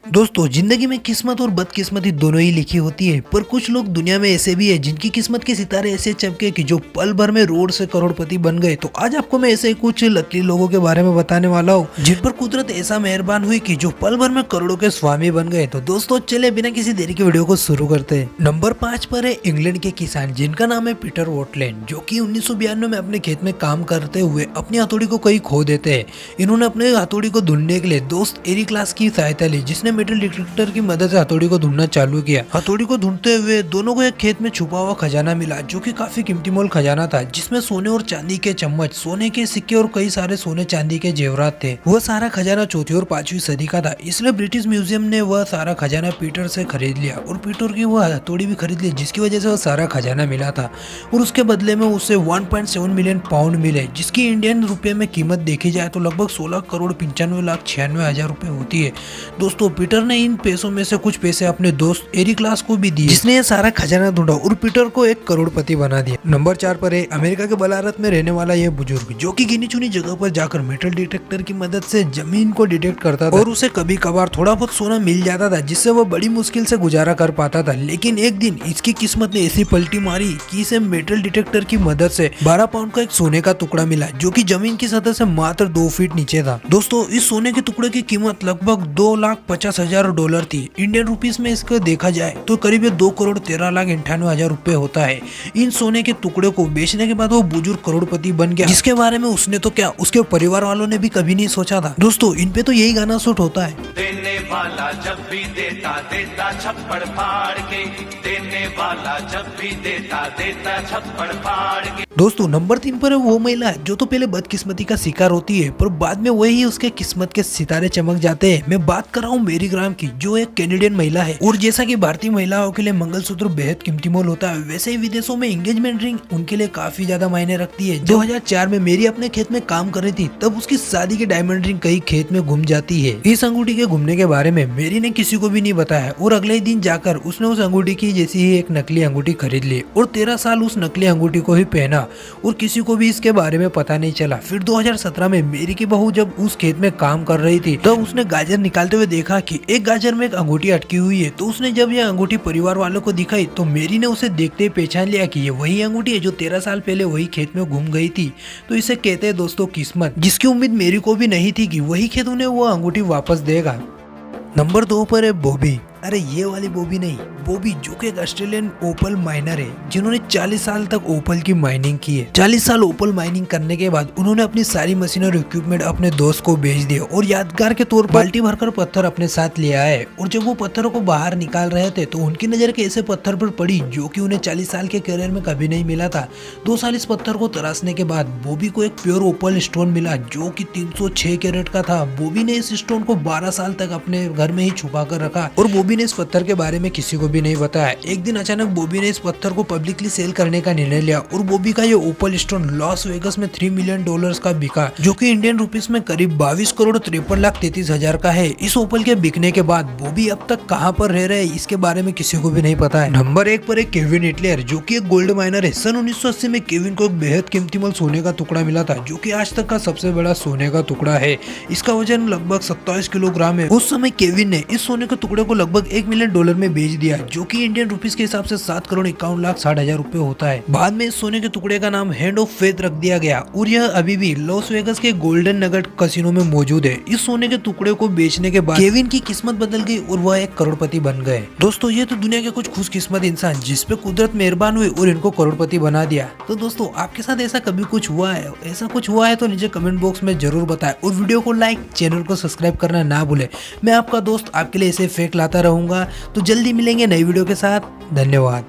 दोस्तों, जिंदगी में किस्मत और बदकिस्मती दोनों ही लिखी होती है, पर कुछ लोग दुनिया में ऐसे भी है जिनकी किस्मत के सितारे ऐसे चमके कि जो पल भर में रोड से करोड़पति बन गए। तो आज आपको मैं ऐसे कुछ लकी लोगों के बारे में बताने वाला हूँ जिन पर कुदरत ऐसा मेहरबान हुई कि जो पल भर में करोड़ों के स्वामी बन गए। तो दोस्तों चले बिना किसी देरी की वीडियो को शुरू करते हैं। नंबर 5 पर है इंग्लैंड के किसान जिनका नाम है पीटर वोटलैंड, जो कि 1992 में अपने खेत में काम करते हुए अपनी हथौड़ी को कहीं खो देते हैं। इन्होंने अपने हथौड़ी को ढूंढने के लिए दोस्त एरी क्लास की सहायता ली, जिसने मेटल डिटेक्टर की मदद से हथौड़ी को ढूंढना चालू किया। हथौड़ी को ढूंढते हुए दोनों को एक खेत में छुपा हुआ खजाना मिला, जो कि काफी कीमती मोल खजाना था, जिसमें सोने और चांदी के चम्मच, सोने के सिक्के और कई सारे सोने चांदी के जेवरात थे। वह सारा खजाना 4वीं और 5वीं सदी का था, इसलिए ब्रिटिश म्यूजियम ने वह सारा खजाना पीटर से खरीद लिया और पीटर की वह हथौड़ी भी खरीद ली, जिसकी वजह से वह सारा खजाना मिला था। और उसके बदले में उसे 1.7 मिलियन पाउंड मिले, जिसकी इंडियन रुपए में कीमत देखी जाए तो लगभग 16 करोड़ 95,96,000 रुपए होती है। दोस्तों, पीटर ने इन पैसों में से कुछ पैसे अपने दोस्त एरी क्लास को भी दिए, जिसने ये सारा खजाना ढूंढा और पीटर को एक करोड़पति बना दिया। नंबर 4 पर है अमेरिका के बलारत में रहने वाला यह बुजुर्ग, जो कि गिनी चुनी जगह पर जाकर मेटल डिटेक्टर की मदद से जमीन को डिटेक्ट करता था और उसे कभी कभार थोड़ा बहुत सोना मिल जाता था, जिससे वह बड़ी मुश्किल से गुजारा कर पाता था। लेकिन एक दिन इसकी किस्मत ने ऐसी पलटी मारी कि इसे मेटल डिटेक्टर की मदद से 12 पाउंड का एक सोने का टुकड़ा मिला, जो कि जमीन की सतह से मात्र 2 फीट नीचे था। दोस्तों, इस सोने के टुकड़े की कीमत लगभग $2,50,000 थी। इंडियन रुपीस में इसको देखा जाए तो करीब 2,13,98,000 रुपए होता है। इन सोने के टुकड़े को बेचने के बाद वो बुजुर्ग करोड़पति बन गया, जिसके बारे में उसने तो क्या, उसके परिवार वालों ने भी कभी नहीं सोचा था। दोस्तों, इन पे तो यही गाना शूट होता है। देने वाला जब भी देता देता छप्पड़ फाड़ के, देने वाला जब भी देता देता छप्पड़ फाड़ के। दोस्तों, नंबर 3 पर है वो महिला जो तो पहले बदकिस्मती का शिकार होती है, पर बाद में वही उसके किस्मत के सितारे चमक जाते हैं। मैं बात कर रहा हूँ मेरी ग्राम की, जो एक कैनेडियन महिला है। और जैसा कि भारतीय महिलाओं के लिए मंगलसूत्र बेहद कीमती मोल होता है, वैसे ही विदेशों में एंगेजमेंट रिंग उनके लिए काफी ज्यादा मायने रखती है। 2004 में मेरी अपने खेत में काम कर रही थी, तब उसकी शादी की डायमंड रिंग कहीं खेत में घूम जाती है। इस अंगूठी के घूमने के बारे में मेरी ने किसी को भी नहीं बताया और अगले ही दिन जाकर उसने उस अंगूठी की जैसी ही एक नकली अंगूठी खरीद ली और 13 साल उस नकली अंगूठी को ही पहना और किसी को भी इसके बारे में पता नहीं चला। फिर 2017 में मेरी की बहू जब उस खेत में काम कर रही थी, तब उसने गाजर निकालते हुए देखा कि एक गाजर में एक अंगूठी अटकी हुई है। तो उसने जब यह अंगूठी परिवार वालों को दिखाई तो मेरी ने उसे देखते ही पहचान लिया कि ये वही अंगूठी है जो 13 साल पहले वही खेत में घूम गई थी। तो इसे कहते हैं दोस्तों किस्मत, जिसकी उम्मीद मेरी को भी नहीं थी कि वही खेत उन्हें वो अंगूठी वापस देगा। नंबर 2 पर है बॉबी। अरे ये वाली बॉबी नहीं, बॉबी जो कि एक ऑस्ट्रेलियन ओपल माइनर है, जिन्होंने 40 साल तक ओपल की माइनिंग की है। 40 साल ओपल माइनिंग करने के बाद उन्होंने अपनी सारी मशीन और इक्विपमेंट अपने दोस्त को बेच दिए और यादगार के तौर पर बाल्टी भरकर पत्थर अपने साथ ले आए। और जब वो पत्थरों को बाहर निकाल रहे थे तो उनकी नजर के ऐसे पत्थर पर पड़ी जो कि उन्हें 40 साल के करियर में कभी नहीं मिला था। 2 साल इस पत्थर को तराशने के बाद बॉबी को एक प्योर ओपल स्टोन मिला, जो कि 306 कैरेट का था। बॉबी ने इस स्टोन को 12 साल तक अपने घर में ही छुपा कर रखा और बॉबी ने इस पत्थर के बारे में किसी को भी नहीं बताया। एक दिन अचानक बॉबी ने इस पत्थर को पब्लिकली सेल करने का निर्णय लिया और बॉबी का ये ओपल स्टोन लॉस वेगस में $3 मिलियन का बिका, जो कि इंडियन रुपीस में करीब 22,53,33,000 का है। इस ओपल के बिकने के बाद बॉबी अब तक कहां पर रह रहे हैं इसके बारे में किसी को भी नहीं पता है। नंबर 1 पर एक केविन इटलियर, जो कि एक गोल्ड माइनर है। सन 1980 में केविन को एक बेहद कीमती मोल सोने का टुकड़ा मिला था, जो कि आज तक का सबसे बड़ा सोने का टुकड़ा है। इसका वजन लगभग 27 किलोग्राम है। उस समय केविन ने इस सोने के टुकड़े को लगभग $1 मिलियन में बेच दिया, जो कि इंडियन रुपीस के हिसाब से 7,51,60,000 रुपए होता है। बाद में इस सोने के टुकड़े का नाम हैंड ऑफ फेथ रख दिया गया और यह अभी भी लॉस वेगस के गोल्डन नगेट कैसीनो में मौजूद है। इस सोने के टुकड़े को बेचने के बाद केविन की किस्मत बदल गई और वह एक करोड़पति बन गए। दोस्तों, ये तो दुनिया के कुछ खुशकिस्मत इंसान जिसपे कुदरत मेहरबान हुई और इनको करोड़पति बना दिया। तो दोस्तों, आपके साथ ऐसा कभी कुछ हुआ है? ऐसा कुछ हुआ है तो नीचे कमेंट बॉक्स में जरूर बताएं और वीडियो को लाइक, चैनल को सब्सक्राइब करना ना भूले। मैं आपका दोस्त आपके लिए ऐसे फैक्ट लाता रहूंगा। तो जल्दी मिलेंगे नई वीडियो के साथ। धन्यवाद।